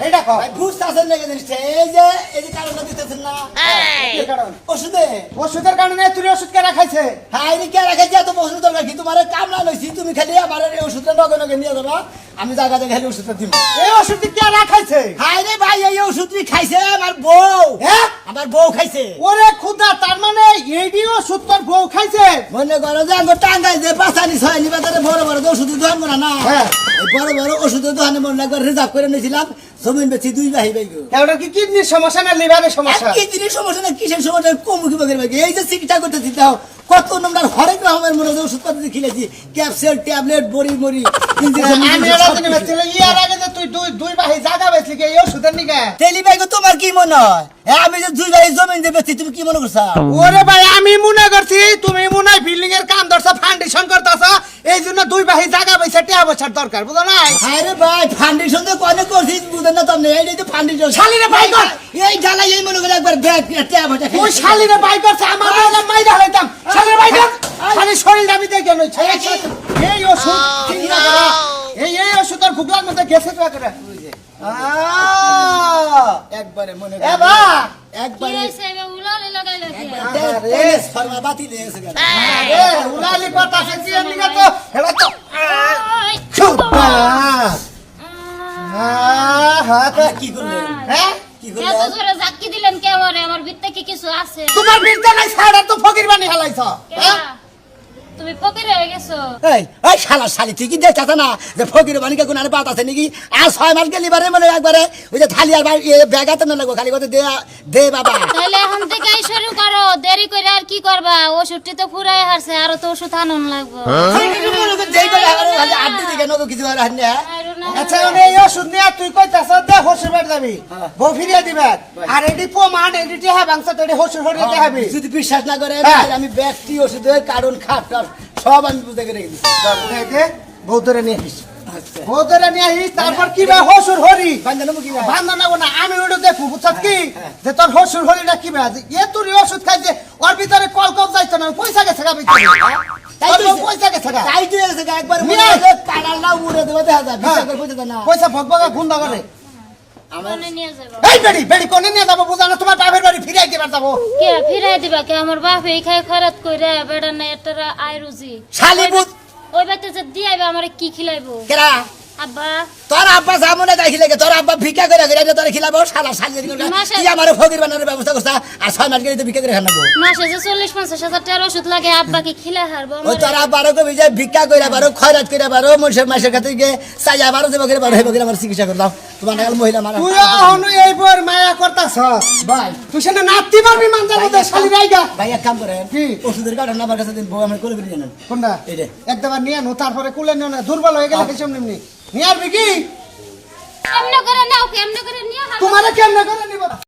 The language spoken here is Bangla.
হেডা কও ভাই বুঝতাছেন না জিনিস এই যে কারণটা দিতেছেন না কি কারণ ওষুধে ওষুধের কারণে তুই ওষুধ কেন খাইছে হাই রে কে রাখাইছে এত ওষুধ দরকার কি তোমার কামলা লইছি তুমি খালি আমার এই ওষুধটা নগে নগে নিয়ে যাবা আমি জায়গা জায়গা খালি ওষুধটা দিব এই ওষুধ কে রাখাইছে হাই রে ভাই এই ওষুধটি খাইছে আমার বউ হ্যাঁ আমার বউ খাইছে ওরে খুদা তার মানে এইডি ওষুধ তোর বউ খাইছে মনে করো যে আঙ্গ টাঙ্গাই যে পাঁচানি ছয়নি বাজারে বড় বড় ওষুধের দোকান করা না হ্যাঁ। এই বড় বড় ওষুধের দোকানে মনে একবার রিজার্ভ করে নিয়েছিলাম জমিন বেচি দুই ভাই ভাই গো ওটা কি কিডনির সমস্যা না লিভারের সমস্যা কি জিনিস সমস্যা না কিসের সমস্যা কমুখী বাগের ভাই এই যে চিকিৎসা করতে দিতে দাও কত নম্বর হরেক রকমের মনে হয় ওষুধ পাতি খেলেছি ক্যাপসুল ট্যাবলেট বড়ি মরি ইনজেকশন আমি এটা দিনে বেচলে ইয়ার আগে যে তুই দুই ভাই জায়গা বেচলি এই ওষুধের নিকে তেলি ভাই গো তোমার কি মনে হয় হ্যাঁ আমি যে দুই ভাই জমিন দিয়ে বেচি তুমি কি মনে করছো ওরে ভাই আমি মনে করছি তুমি মনে হয় বিল্ডিং এর কাম ধরছ ফাউন্ডেশন করতেছ এই জন্য দুই ভাই জায়গা বেচে টিয়া বছর দরকার বুঝো নাই আরে ভাই ফাউন্ডেশন তো কোনে করছিস বুঝেন না তুমি এই যে ফাউন্ডেশন শালিরে ভাই কর। এই জ্বালাই এই মনে করে একবার ব্যাগ ট্যাব হটা ওই শালিরে ভাই করছে আমার বলে মাইরা হইতাম শালিরে ভাই কর শালি শরীর দাবি দেখে নই এই ওষুধ চিন্তা করো এই ওষুধ তোর গুগলার মধ্যে গেছে তো করে একবারে মনে এ বা কি একবারে হইছে এবে উলালে লাগাইলা কি টেনিস ফর্মা বাতিল হয়েছে গেল এ উলালি পাতা সেটি এমনিকা তো হেলা তো ওই চুপা হ্যাঁ তো কি করলেন হ্যাঁ কি এত করলেন জোরে জাক্কি দিলেন কে আমারে আমার ভিতরে কি কিছু আছে তোমার বিরতে নাই সাড়া তো ফকির বানি হেলাইছ কেডা? তুমি ফকির হয়ে গেছো এই শালা শালি তুই কি দেখছ না যে ফকির বানিকা কোন আরে পাত আছে নাকি আর 6 মাস গেলি বারে মানে একবারে ওই যে থালি আর ব্যাগাতে না লাগো খালি কথা দে বাবা তাহলে এখন থেকে শুরু করো দেরি করে আর কি করবা ওষুধটি তো ফুরাই হারছে আরো তো ওষুধ আনন লাগবে যেই করে খালি আড্ডি দিকে নগো কিছু আর হান্নে আরো না আচ্ছা ওনে এই ওষুধ নিয়ে তুই কইতাছ দে হসুর বাড়ি যাবি বউ ফিরিয়ে দিবে আর এডি প্রমাণ এডি টিহা বাংশ তো এডি হসুর হরিয়ে দেখাবি যদি বিশ্বাস না করে হ্যাঁ। আমি ব্যক্তি ওষুধের কারণ খাপ সব আমি বুঝে রেখে দিচ্ছি দে দে বউ ধরে নিয়ে আসিস বউ ধরে নিয়ে আসিস তারপর কি বা হসুর হরি বান্ধব কি বান্ধা না না আমি ওটা দেখবো বুঝছস কি যে তোর হসুর হরিটা কি বা এ তুই ওষুধ খাইছে ওর ভিতরে কল কল যাইতো না পয়সা গেছে গা ভিতরে পয়সা গেছে গা তাই তো এসে একবার নিয়ে আয়। কানাল না উড়ে দেবে দেখা যায় বিশ্বাস করে বুঝতে না পয়সা ভগভগা গুন্ডা করে কোনে নিয়ে যাবো এই বেড়ি বেড়ি কোনে নিয়ে যাবো বুঝা না তোমার বাপের বাড়ি ফিরে দিবার যাবো কে ফিরাই দিবা কে আমার বাপ এই খাই খরাত কইরা বেড়া না এটারা আই রুজি শালি বুঝ ওই বাচ্চা যে দিয়াইবে আমারে কি খিলাইবো কেরা আব্বা তোর আব্বা সামনে দেখি লাগে তোর আব্বা ভিক্ষা করে করে তোর খিলাবো শালা শালি মাসে- তুই আমার ফকির বানানোর ব্যবস্থা করছ আর 6 মাস গেলে তো ভিক্ষা করে খানাবো মাসে যে 40-50 হাজার টাকার ওষুধ লাগে আব্বা কি খিলা হারবো ও তোর আব্বারও কবি যে ভিক্ষা করে বারো খয়রাত করে বারো মাসের কাছে গিয়ে চাইয়া বারো দেবো করে বারো হেবো করে আমার চিকিৎসা করে দাও তোমার নাগাল মহিলা মারা তুই হনু এই বর মায়া করতাছ ভাই তুই সেটা নাতি পারবি মানজার মধ্যে শালি রাইগা ভাই এক কাম করেন কি? ওষুধের কারণে আমার কাছে দিন বউ আমার কোলে বিলি জানেন কোনটা এই যে। একবার নিয়ে নো তারপরে কুলে নিও না দুর্বল হয়ে গেলে কিছু এমনি নিয়ে আসবি কি কেমনে করে নাও কেমনে করে নিয়ে হারবো তোমারে কেমনে করে নিব